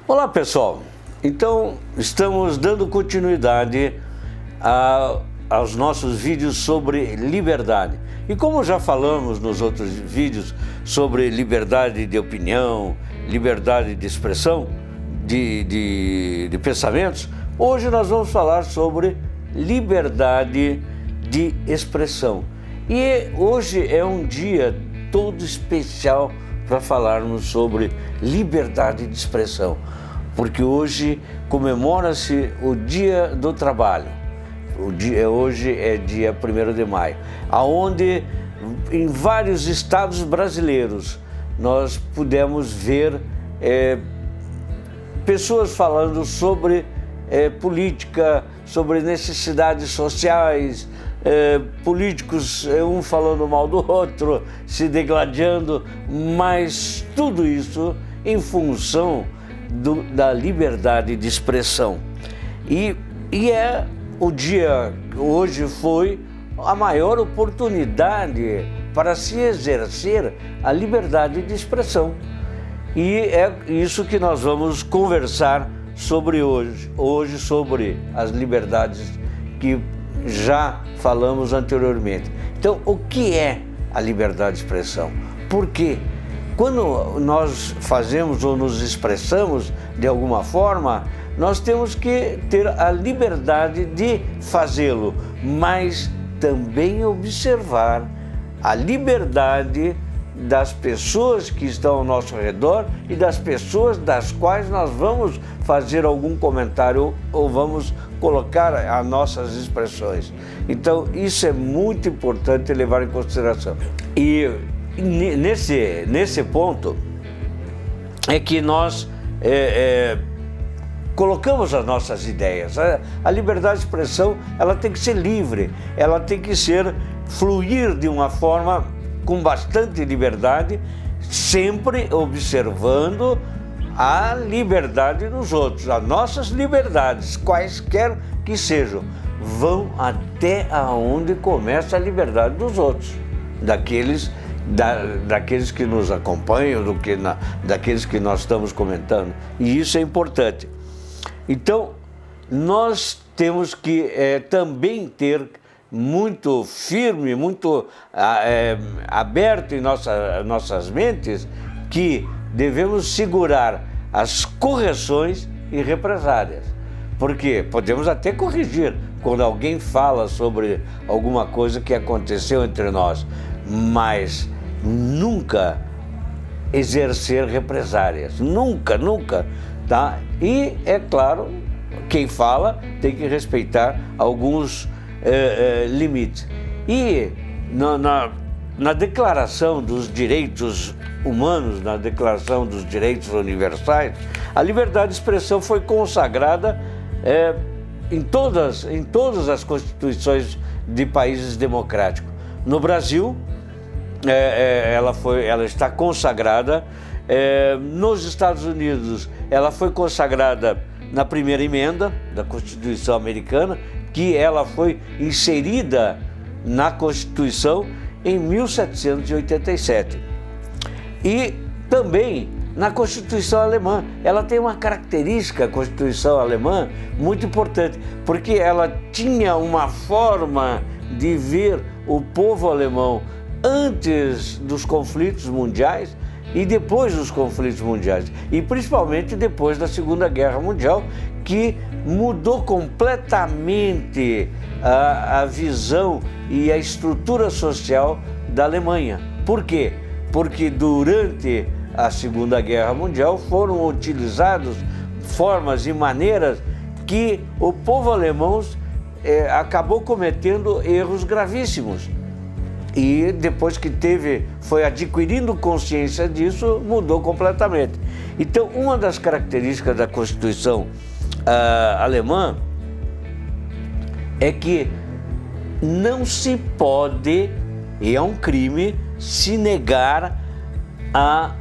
Olá pessoal, então estamos dando continuidade aos nossos vídeos sobre liberdade. E como já falamos nos outros vídeos sobre liberdade de opinião, liberdade de expressão, de pensamentos, hoje nós vamos falar sobre liberdade de expressão. E hoje é um dia todo especial para falarmos sobre liberdade de expressão, porque hoje comemora-se o Dia do Trabalho. Hoje é dia 1º de maio, aonde em vários estados brasileiros nós pudemos ver pessoas falando sobre política, sobre necessidades sociais, políticos, um falando mal do outro, se degladiando, mas tudo isso em função da liberdade de expressão. E o dia hoje foi a maior oportunidade para se exercer a liberdade de expressão. E é isso que nós vamos conversar sobre hoje sobre as liberdades que já falamos anteriormente. Então, o que é a liberdade de expressão? Por quê? Quando nós fazemos ou nos expressamos de alguma forma, nós temos que ter a liberdade de fazê-lo, mas também observar a liberdade das pessoas que estão ao nosso redor e das pessoas das quais nós vamos fazer algum comentário ou vamos colocar as nossas expressões. Então, isso é muito importante levar em consideração. E nesse ponto é que nós colocamos as nossas ideias. A liberdade de expressão, ela tem que ser livre, ela tem que fluir de uma forma com bastante liberdade, sempre observando a liberdade dos outros. As nossas liberdades, quaisquer que sejam, vão até aonde começa a liberdade dos outros, daqueles que nos acompanham, daqueles que nós estamos comentando. E isso é importante. Então, nós temos que também ter muito firme, muito aberto em nossas mentes, que devemos segurar as correções e represálias. Porque podemos até corrigir quando alguém fala sobre alguma coisa que aconteceu entre nós, mas nunca exercer represálias, nunca, tá? E é claro, quem fala tem que respeitar alguns limites. E na Declaração dos Direitos Humanos, na Declaração dos Direitos Universais, a liberdade de expressão foi consagrada em todas as constituições de países democráticos. No Brasil, ela está consagrada. Nos Estados Unidos, ela foi consagrada na primeira emenda da Constituição Americana, que ela foi inserida na Constituição em 1787. E também na Constituição Alemã. Ela tem uma característica, a Constituição Alemã, muito importante, porque ela tinha uma forma de ver o povo alemão antes dos conflitos mundiais e depois dos conflitos mundiais, e principalmente depois da Segunda Guerra Mundial, que mudou completamente a visão e a estrutura social da Alemanha. Por quê? Porque durante a Segunda Guerra Mundial foram utilizadas formas e maneiras que o povo alemão acabou cometendo erros gravíssimos. E depois que foi adquirindo consciência disso, mudou completamente. Então, uma das características da Constituição alemã é que não se pode, e é um crime, se negar a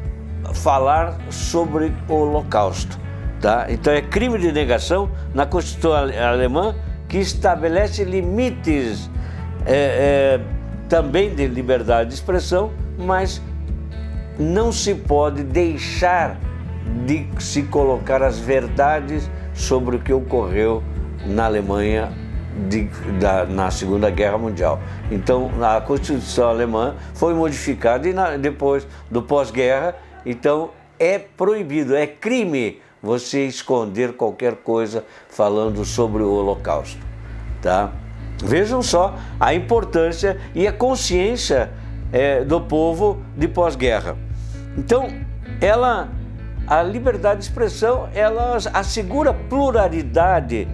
falar sobre o Holocausto, tá? Então é crime de negação na Constituição alemã, que estabelece limites também de liberdade de expressão, mas não se pode deixar de se colocar as verdades sobre o que ocorreu na Alemanha na Segunda Guerra Mundial. Então, a Constituição alemã foi modificada e depois do pós-guerra, então é proibido, é crime você esconder qualquer coisa falando sobre o Holocausto, tá? Vejam só a importância e a consciência do povo de pós-guerra. Então, a liberdade de expressão, ela assegura pluralidade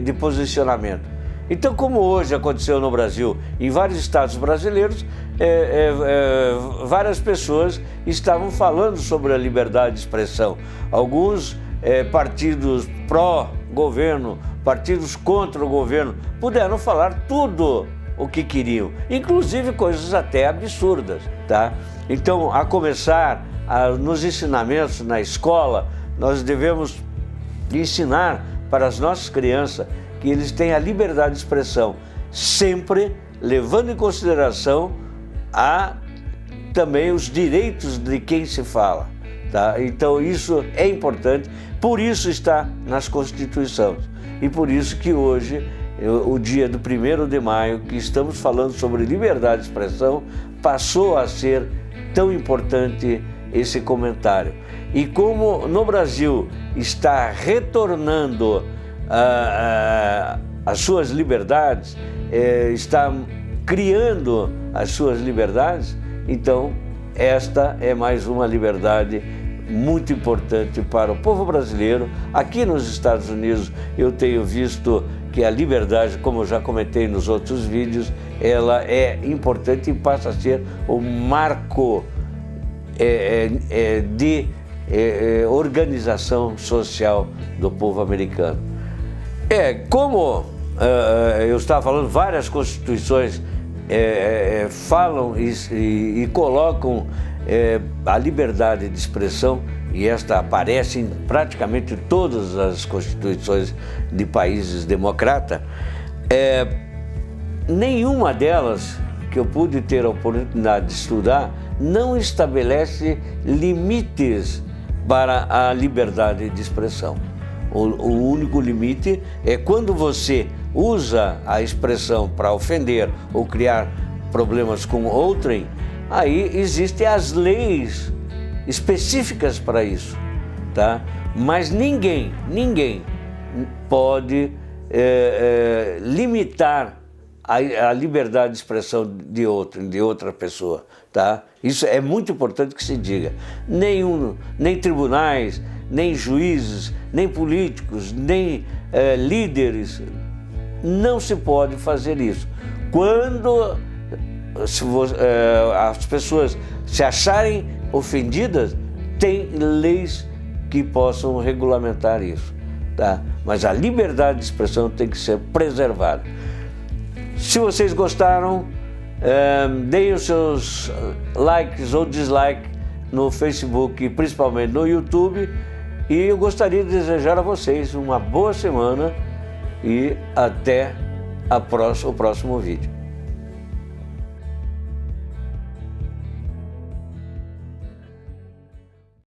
de posicionamento. Então, como hoje aconteceu no Brasil, em vários estados brasileiros, várias pessoas estavam falando sobre a liberdade de expressão. Alguns partidos pró-governo, partidos contra o governo, puderam falar tudo o que queriam, inclusive coisas até absurdas, tá? Então, a começar nos ensinamentos na escola, nós devemos ensinar para as nossas crianças que eles têm a liberdade de expressão, sempre levando em consideração também os direitos de quem se fala, tá? Então isso é importante, por isso está nas Constituições e por isso que hoje, o dia do 1º de maio, que estamos falando sobre liberdade de expressão, passou a ser tão importante esse comentário. E como no Brasil está retornando as suas liberdades, está criando as suas liberdades, então esta é mais uma liberdade muito importante para o povo brasileiro. Aqui nos Estados Unidos eu tenho visto que a liberdade, como eu já comentei nos outros vídeos, ela é importante e passa a ser o marco de organização social do povo americano. Como eu estava falando, várias constituições falam e colocam a liberdade de expressão, e esta aparece em praticamente todas as constituições de países democratas. Nenhuma delas que eu pude ter a oportunidade de estudar não estabelece limites para a liberdade de expressão. O único limite é quando você usa a expressão para ofender ou criar problemas com outrem, aí existem as leis específicas para isso, tá? Mas ninguém pode limitar a liberdade de expressão de outra pessoa, tá? Isso é muito importante que se diga. Nem tribunais, nem juízes, nem políticos, nem líderes, não se pode fazer isso. Quando as pessoas se acharem ofendidas, tem leis que possam regulamentar isso, tá? Mas a liberdade de expressão tem que ser preservada. Se vocês gostaram, deem os seus likes ou dislikes no Facebook e principalmente no YouTube. E eu gostaria de desejar a vocês uma boa semana e até o próximo vídeo.